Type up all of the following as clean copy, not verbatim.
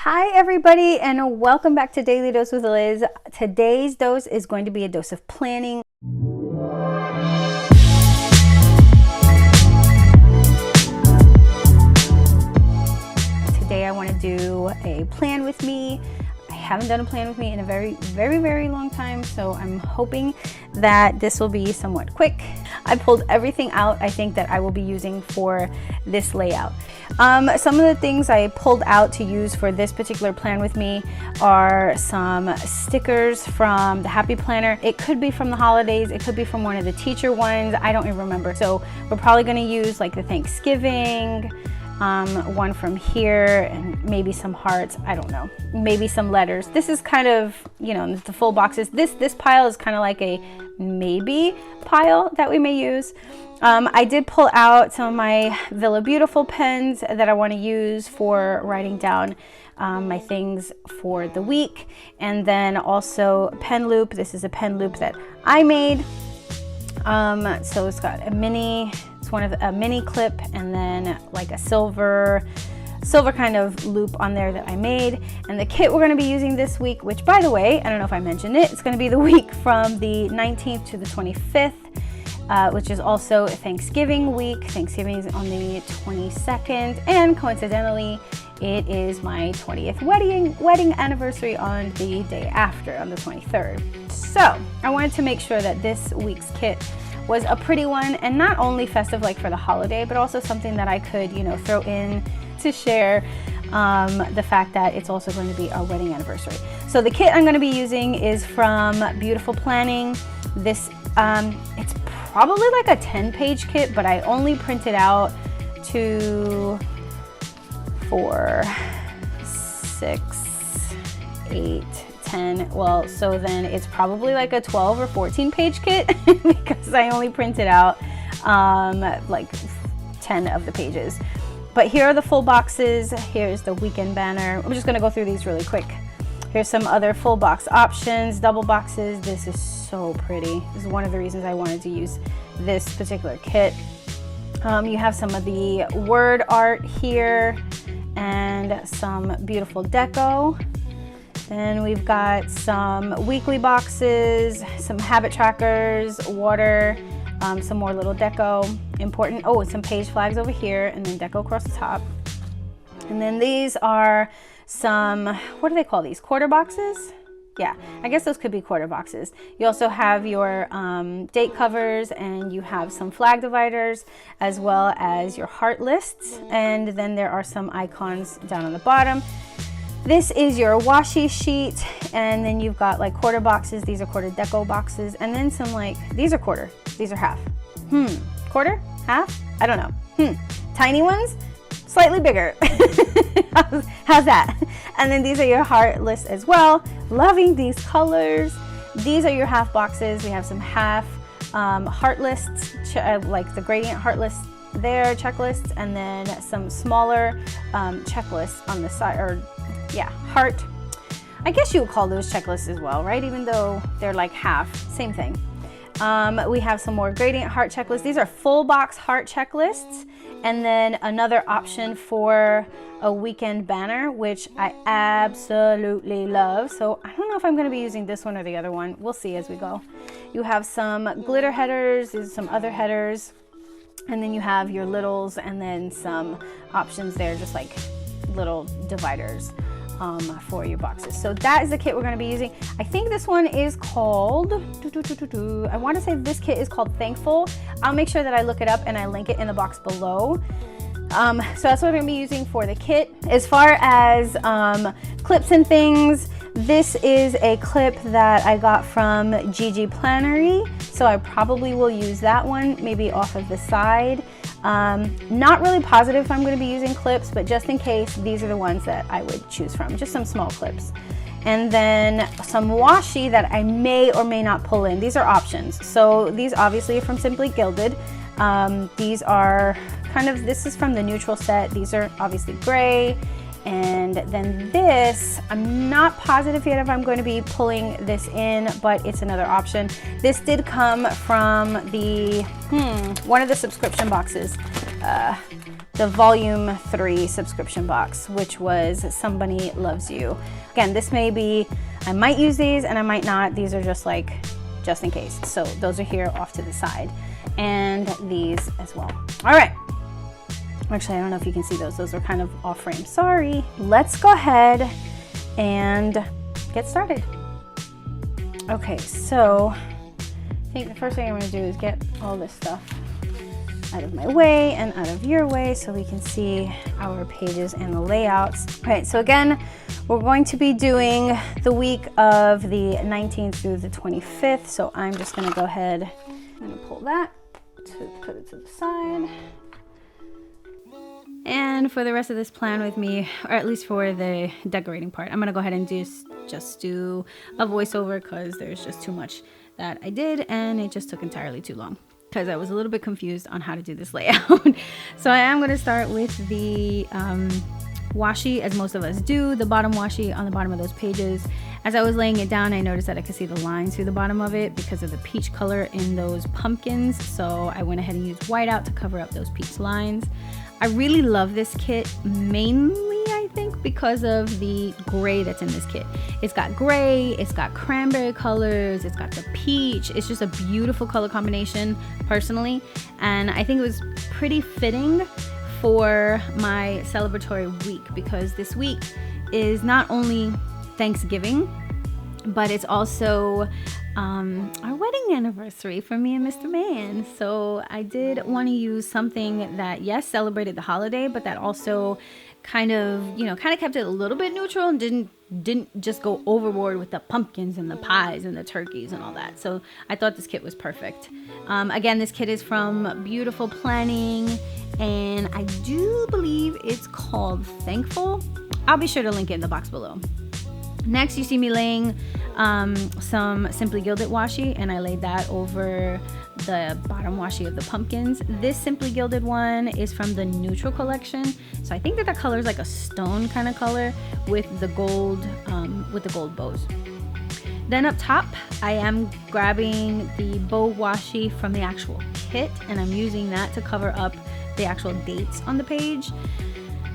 Hi everybody, and welcome back to Daily Dose with Liz. Today's dose is going to be a dose of planning. Today I want to do a plan with me. I haven't done a plan with me in a very long time, so I'm hoping that this will be somewhat quick. I pulled everything out I think that I will be using for this layout. Some of the things I pulled out to use for this particular plan with me are some stickers from the Happy Planner. It could be from the holidays, it could be from one of the teacher ones, I don't even remember. So we're probably going to use like the Thanksgiving one from here, and maybe some hearts, I don't know, maybe some letters. This is kind of, you know, the full boxes. This pile is kind of like a maybe pile that we may use. I did pull out some of my Villa Beautiful pens that I want to use for writing down my things for the week, and then also a pen loop. This is a pen loop that I made. So it's got a mini, it's one of a mini clip, and then like a silver kind of loop on there that I made. And the kit we're going to be using this week, which by the way, I don't know if I mentioned it, it's going to be the week from the 19th to the 25th, which is also Thanksgiving week. Thanksgiving is on the 22nd, and coincidentally, it is my 20th wedding anniversary on the day after, on the 23rd. So I wanted to make sure that this week's kit was a pretty one, and not only festive like for the holiday, but also something that I could, you know, throw in to share the fact that it's also going to be our wedding anniversary. So the kit I'm going to be using is from BEaYOUtifulPLANNING. This it's probably like a 10-page kit, but I only printed out 2, 4, 6, 8, 10. Well, so then it's probably like a 12 or 14-page kit because I only printed out like 10 of the pages. But here are the full boxes. Here's the weekend banner. I'm just going to go through these really quick. Here's some other full box options, double boxes. This is so pretty. This is one of the reasons I wanted to use this particular kit. You have some of the word art here and some beautiful deco. Then we've got some weekly boxes, some habit trackers, water, some more little deco, important, oh, some page flags over here, and then deco across the top. And then these are some, what do they call these, quarter boxes? Yeah, I guess those could be quarter boxes. You also have your date covers, and you have some flag dividers, as well as your heart lists, and then there are some icons down on the bottom. This is your washi sheet, and then you've got like quarter boxes. These are quarter deco boxes, and then some like, these are quarter, these are half. Quarter? Half? I don't know. Tiny ones? Slightly bigger. How's that? And then these are your heart lists as well. Loving these colors. These are your half boxes. We have some half heart lists, like the gradient heart lists there, checklists, and then some smaller checklists on the side, or yeah, heart. I guess you would call those checklists as well, right? Even though they're like half, same thing. We have some more gradient heart checklists. These are full box heart checklists, and then another option for a weekend banner, which I absolutely love. So I don't know if I'm going to be using this one or the other one. We'll see as we go. You have some glitter headers, there's some other headers, and then you have your littles, and then some options there, just like little dividers for your boxes. So that is the kit we're going to be using. I think this one is called, I want to say this kit is called Thankful. I'll make sure that I look it up and I link it in the box below. So that's what I'm going to be using for the kit. As far as clips and things, this is a clip that I got from Gigi Plannery, so I probably will use that one, maybe off of the side. Not really positive if I'm going to be using clips, but just in case, these are the ones that I would choose from, just some small clips. And then some washi that I may or may not pull in. These are options. So these obviously are from Simply Gilded. These are kind of, this is from the neutral set. These are obviously gray. And then this, I'm not positive yet if I'm going to be pulling this in, but it's another option. This did come from the, one of the subscription boxes. the volume 3 subscription box, which was Somebody Loves You. Again, this may be, I might use these and I might not. These are just like, just in case. So those are here off to the side, and these as well. All right. Actually, I don't know if you can see those. Those are kind of off frame. Sorry. Let's go ahead and get started. Okay, so I think the first thing I'm going to do is get all this stuff out of my way and out of your way so we can see our pages and the layouts. All right, so again, we're going to be doing the week of the 19th through the 25th. So I'm just going to go ahead and pull that to put it to the side. And for the rest of this plan with me, or at least for the decorating part, I'm going to go ahead and just do a voiceover because there's just too much that I did and it just took entirely too long because I was a little bit confused on how to do this layout. So I am going to start with the washi, as most of us do, the bottom washi on the bottom of those pages. As I was laying it down, I noticed that I could see the lines through the bottom of it because of the peach color in those pumpkins. So I went ahead and used whiteout to cover up those peach lines. I really love this kit, mainly I think because of the gray that's in this kit. It's got gray, it's got cranberry colors, it's got the peach. It's just a beautiful color combination personally, and I think it was pretty fitting for my celebratory week because this week is not only Thanksgiving, but it's also our wedding anniversary for me and Mr. Man. So I did want to use something that, yes, celebrated the holiday, but that also kind of kept it a little bit neutral and didn't just go overboard with the pumpkins and the pies and the turkeys and all that. So I thought this kit was perfect. Again, this kit is from Beautiful Planning, and I do believe it's called Thankful. I'll be sure to link it in the box below. Next, you see me laying some Simply Gilded washi, and I laid that over the bottom washi of the pumpkins. This Simply Gilded one is from the Neutral collection, so I think that the color is like a stone kind of color with the gold bows. Then up top, I am grabbing the bow washi from the actual kit, and I'm using that to cover up the actual dates on the page.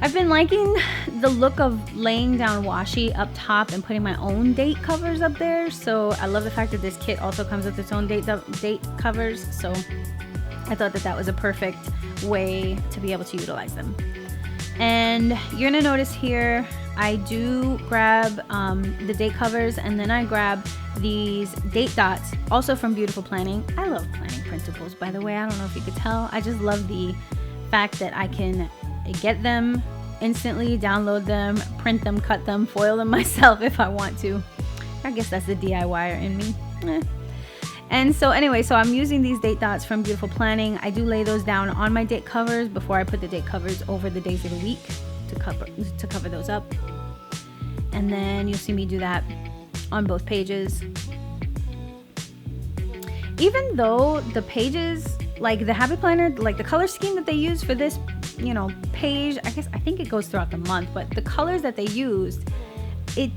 I've been liking the look of laying down washi up top and putting my own date covers up there. So I love the fact that this kit also comes with its own date covers. So I thought that was a perfect way to be able to utilize them. And you're gonna notice here, I do grab the date covers, and then I grab these date dots, also from Beautiful Planning. I love planning principles, by the way. I don't know if you could tell. I just love the fact that I can get them instantly, download them, print them, cut them, foil them myself if I want to. I guess that's the DIYer in me. And so anyway, so I'm using these date dots from Beautiful Planning. I do lay those down on my date covers before I put the date covers over the days of the week to cover those up. And then you'll see me do that on both pages. Even though the pages, like the Happy Planner, like the color scheme that they use for this page, I think it goes throughout the month, but the colors that they used, it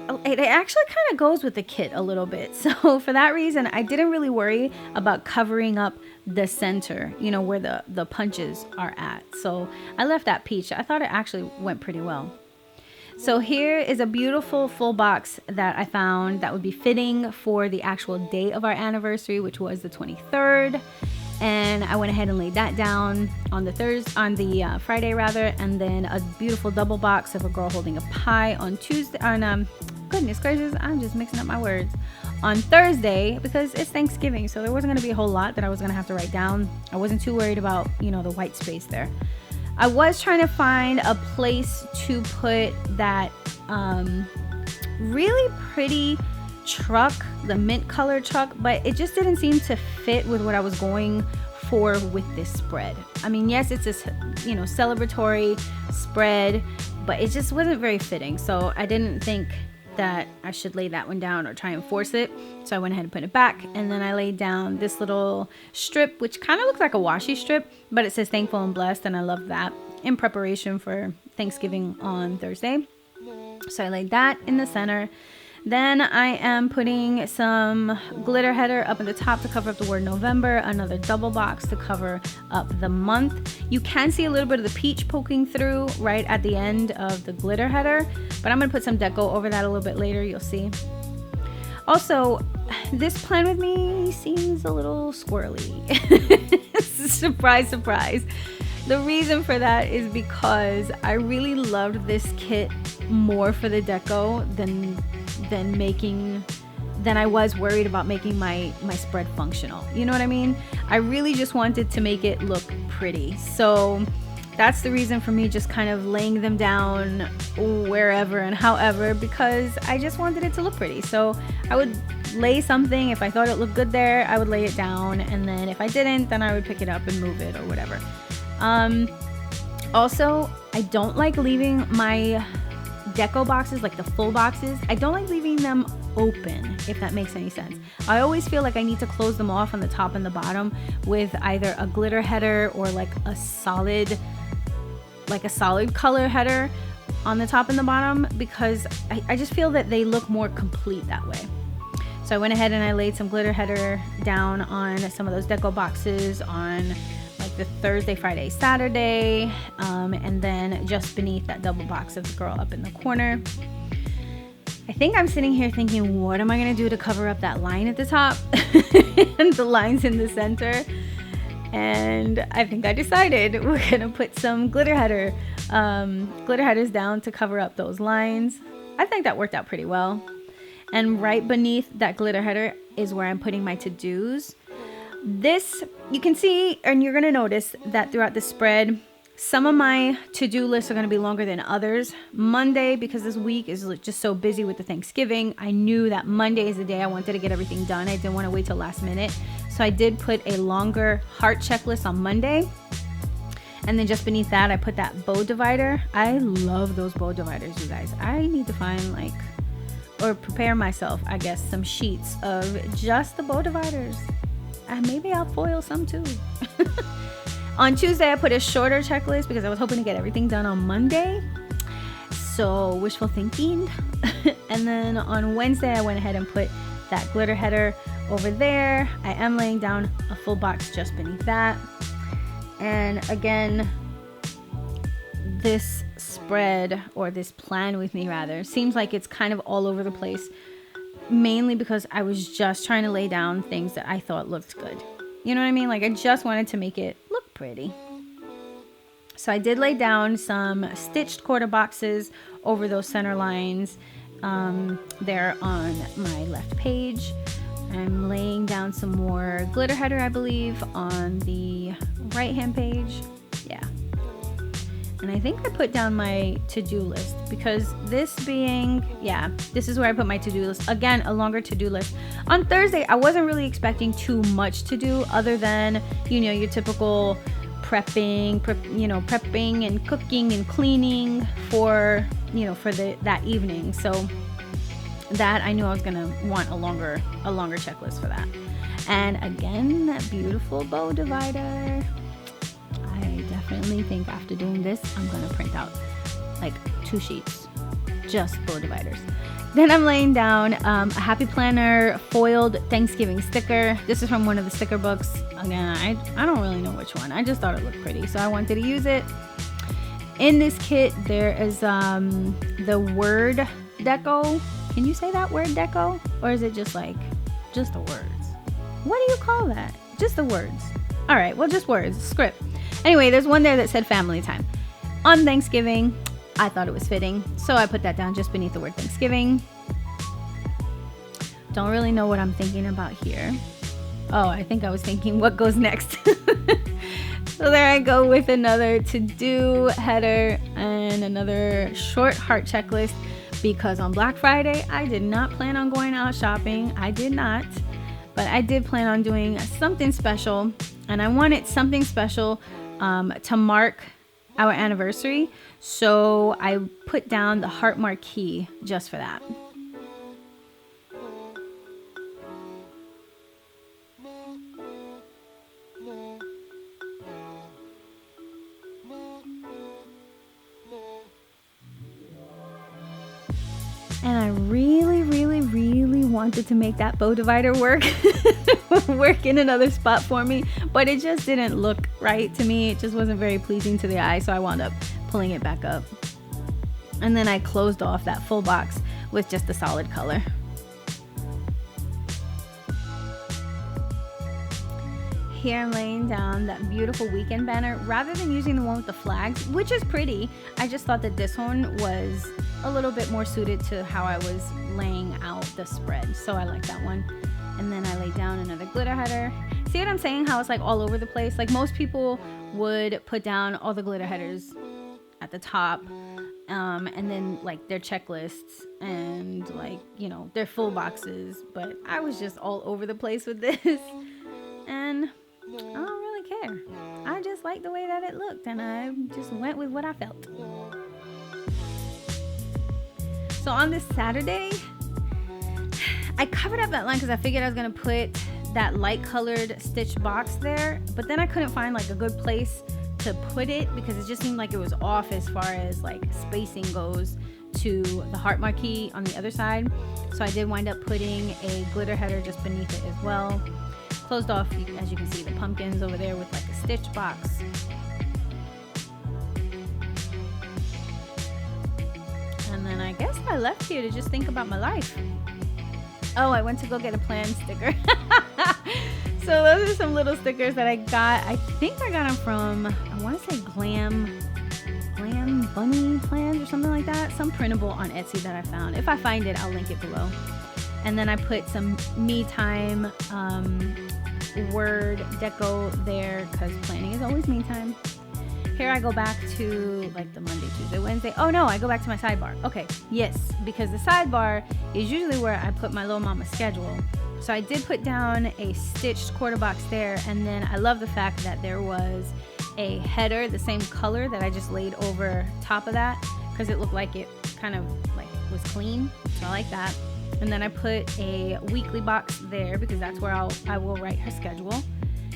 actually kind of goes with the kit a little bit. So for that reason, I didn't really worry about covering up the center, where the punches are at. So I left that peach. I thought it actually went pretty well. So here is a beautiful full box that I found that would be fitting for the actual day of our anniversary, which was the 23rd. And I went ahead and laid that down on the Friday rather, and then a beautiful double box of a girl holding a pie on Tuesday. Goodness gracious, I'm just mixing up my words. On Thursday, because it's Thanksgiving, so there wasn't going to be a whole lot that I was going to have to write down. I wasn't too worried about the white space there. I was trying to find a place to put that really pretty truck, the mint color truck, but it just didn't seem to fit with what I was going for with this spread. I mean, yes, it's a celebratory spread, but it just wasn't very fitting. So I didn't think that I should lay that one down or try and force it. So I went ahead and put it back, and then I laid down this little strip, which kind of looks like a washi strip, but it says thankful and blessed, and I love that, in preparation for Thanksgiving on Thursday. So I laid that in the center. Then I am putting some glitter header up at the top to cover up the word November, another double box to cover up the month. You can see a little bit of the peach poking through right at the end of the glitter header, but I'm gonna put some deco over that a little bit later, you'll see. Also, this plan with me seems a little squirrely. Surprise, surprise. The reason for that is because I really loved this kit more for the deco than I was worried about making my spread functional. You know what I mean? I really just wanted to make it look pretty. So that's the reason for me just kind of laying them down wherever and however, because I just wanted it to look pretty. So I would lay something, if I thought it looked good there, I would lay it down, and then if I didn't, then I would pick it up and move it or whatever. Also, I don't like leaving my deco boxes, like the full boxes, I don't like leaving them open, if that makes any sense. I always feel like I need to close them off on the top and the bottom with either a glitter header or like a solid color header on the top and the bottom, because I just feel that they look more complete that way. So I went ahead and I laid some glitter header down on some of those deco boxes on like the Thursday, Friday, Saturday, and then just beneath that double box of the girl up in the corner. I think I'm sitting here thinking, what am I gonna do to cover up that line at the top and the lines in the center? And I think I decided we're gonna put some glitter headers down to cover up those lines. I think that worked out pretty well. And right beneath that glitter header is where I'm putting my to-dos. This, you can see, and you're gonna notice that throughout the spread, some of my to-do lists are gonna be longer than others. Monday, because this week is just so busy with the Thanksgiving, I knew that Monday is the day I wanted to get everything done. I didn't wanna wait till last minute. So I did put a longer heart checklist on Monday. And then just beneath that, I put that bow divider. I love those bow dividers, you guys. I need to find or prepare myself, I guess, some sheets of just the bow dividers. And maybe I'll foil some too. On Tuesday, I put a shorter checklist because I was hoping to get everything done on Monday. So wishful thinking. And then on Wednesday, I went ahead and put that glitter header over there. I am laying down a full box just beneath that. And again, this spread, or this plan with me rather, seems like it's kind of all over the place, mainly because I was just trying to lay down things that I thought looked good. You know what I mean? Like I just wanted to make it look pretty. So I did lay down some stitched quarter boxes over those center lines. They're on my left page. I'm laying down some more glitter header, I believe, on the right hand page. Yeah. And I think I put down my to-do list, because this being, this is where I put my to-do list. Again, a longer to-do list. On Thursday, I wasn't really expecting too much to do other than, your typical prepping and cooking and cleaning for that evening. So that I knew I was gonna want a longer checklist for that. And again, that beautiful bow divider. I definitely think after doing this, I'm gonna print out like 2 sheets, just bow dividers. Then I'm laying down a Happy Planner foiled Thanksgiving sticker. This is from one of the sticker books. Again, I don't really know which one. I just thought it looked pretty, so I wanted to use it. In this kit, there is the word deco. Can you say that, word deco? Or is it just the words? What do you call that? Just the words. All right, well, just words, script. Anyway, there's one there that said family time. On Thanksgiving, I thought it was fitting, so I put that down just beneath the word Thanksgiving. Don't really know what I'm thinking about here. Oh, I think I was thinking what goes next. So there I go with another to-do header and another short heart checklist, because on Black Friday, I did not plan on going out shopping. I did not, but I did plan on doing something special, and I wanted something special to mark our anniversary. So I put down the heart marquee just for that. And I really really wanted to make that bow divider work in another spot for me, but it just didn't look right to me. It just wasn't very pleasing to the eye, so I wound up pulling it back up. And then I closed off that full box with just a solid color. Here I'm laying down that beautiful weekend banner rather than using the one with the flags, which is pretty. I just thought that this one was a little bit more suited to how I was laying out the spread, so I like that one. And then I laid down another glitter header. See what I'm saying? How it's like all over the place? Like most people would put down all the glitter headers at the top, and then like their checklists and like, you know, their full boxes, but I was just all over the place with this. And I don't really care. I just liked the way that it looked, and I just went with what I felt. So on this Saturday, I covered up that line because I figured I was going to put that light colored stitched box there, but then I couldn't find like a good place to put it because it just seemed like it was off as far as like spacing goes to the heart marquee on the other side. So I did wind up putting a glitter header just beneath it as well. Closed off, as you can see, the pumpkins over there with like a stitch box. And then I guess I left here to just think about my life. Oh, I went to go get a plan sticker. So those are some little stickers that I got. I think I got them from, I want to say Glam Bunny Plans or something like that. Some printable on Etsy that I found. If I find it, I'll link it below. And then I put some me time word deco there because planning is always me time. Here I go back to like the Monday, Tuesday, Wednesday. Oh no, I go back to my sidebar. Okay, yes, because the sidebar is usually where I put my little mama schedule. So I did put down a stitched quarter box there, and then I love the fact that there was a header, the same color that I just laid over top of that because it looked like it kind of like was clean. So I like that. And then I put a weekly box there because that's where I will write her schedule.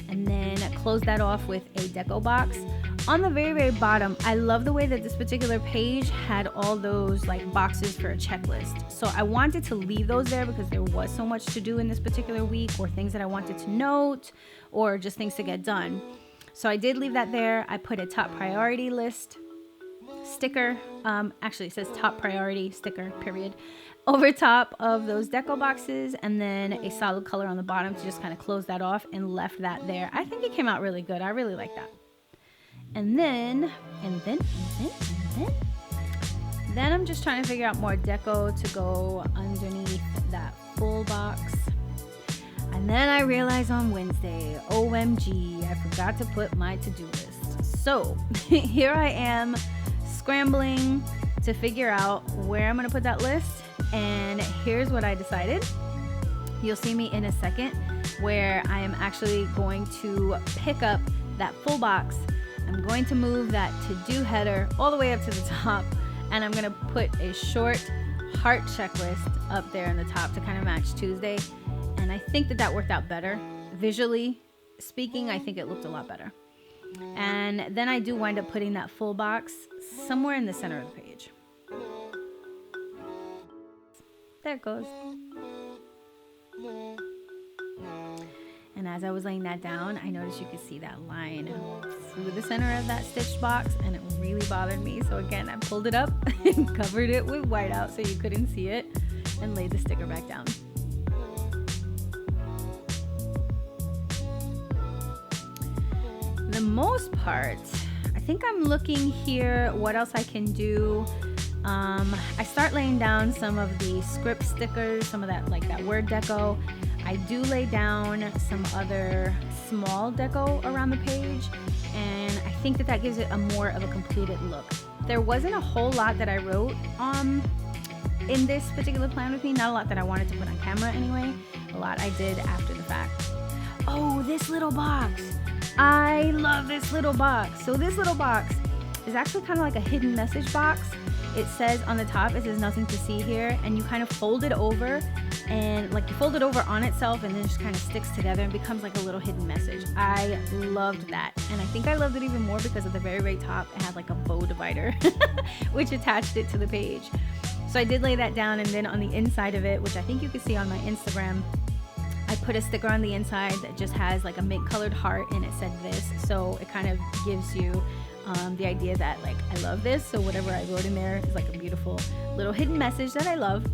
And then close that off with a deco box. On the very, very bottom, I love the way that this particular page had all those like boxes for a checklist. So I wanted to leave those there because there was so much to do in this particular week, or things that I wanted to note, or just things to get done. So I did leave that there. I put a top priority list sticker. Actually it says top priority sticker, period, over top of those deco boxes, and then a solid color on the bottom to just kind of close that off, and left that there. I think it came out really good. I really like that. And then I'm just trying to figure out more deco to go underneath that full box. And then I realized on Wednesday, OMG, I forgot to put my to-do list. So here I am scrambling to figure out where I'm going to put that list. And here's what I decided. You'll see me in a second where I am actually going to pick up that full box. I'm going to move that to-do header all the way up to the top, and I'm going to put a short heart checklist up there in the top to kind of match Tuesday. And I think that that worked out better. Visually speaking, I think it looked a lot better. And then I do wind up putting that full box somewhere in the center of the page. There it goes. And as I was laying that down, I noticed you could see that line through the center of that stitched box, and it really bothered me. So again, I pulled it up and covered it with whiteout so you couldn't see it, and laid the sticker back down. For the most part, I think I'm looking here what else I can do. I start laying down some of the script stickers, some of that like that word deco. I do lay down some other small deco around the page, and I think that that gives it a more of a completed look. There wasn't a whole lot that I wrote in this particular plan with me, not a lot that I wanted to put on camera anyway. A lot I did after the fact. Oh, this little box. I love this little box. So this little box is actually kind of like a hidden message box. It says on the top, it says nothing to see here, and you kind of fold it over, and like you fold it over on itself, and then it just kind of sticks together and becomes like a little hidden message. I loved that, and I think I loved it even more because at the very, very top it had like a bow divider which attached it to the page. So I did lay that down, and then on the inside of it, which I think you can see on my Instagram, I put a sticker on the inside that just has like a mint colored heart, and it said this. So it kind of gives you the idea that like I love this. So whatever I wrote in there is like a beautiful little hidden message that I love,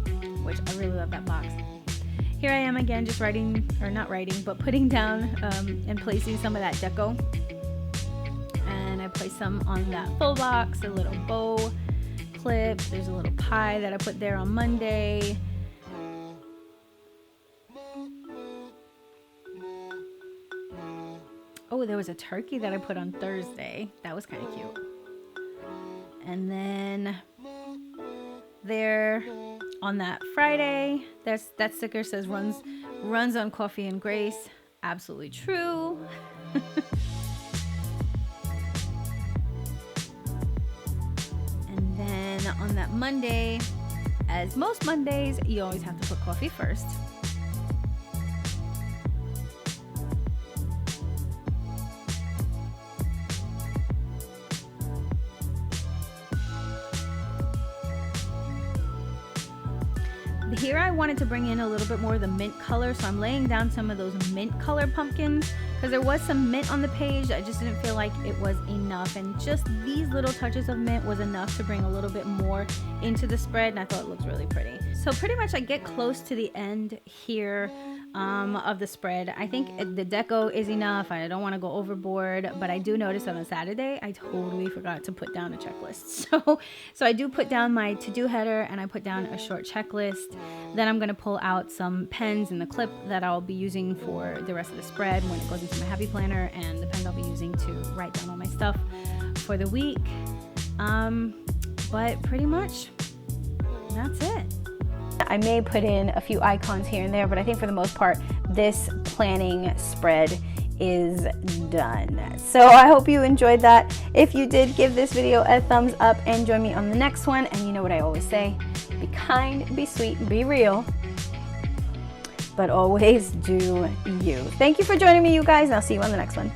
which I really love that box. Here I am again, just writing, or not writing, but putting down and placing some of that deco. And I placed some on that full box, a little bow clip. There's a little pie that I put there on Monday. Oh, there was a turkey that I put on Thursday. That was kind of cute. And then there on that Friday, that sticker says runs on coffee and grace. Absolutely true. And then on that Monday, as most Mondays, you always have to put coffee first. Here I wanted to bring in a little bit more of the mint color, so I'm laying down some of those mint color pumpkins because there was some mint on the page. I just didn't feel like it was enough, and just these little touches of mint was enough to bring a little bit more into the spread, and I thought it looked really pretty. So pretty much I get close to the end here of the spread. I think the deco is enough. I don't want to go overboard, but I do notice that on Saturday I totally forgot to put down a checklist. So I do put down my to-do header, and I put down a short checklist. Then I'm going to pull out some pens in the clip that I'll be using for the rest of the spread when it goes into my happy planner, and the pens I'll be using to write down all my stuff for the week. But pretty much that's it. I may put in a few icons here and there, but I think for the most part, this planning spread is done. So I hope you enjoyed that. If you did, give this video a thumbs up and join me on the next one. And you know what I always say, be kind, be sweet, be real, but always do you. Thank you for joining me, you guys, and I'll see you on the next one.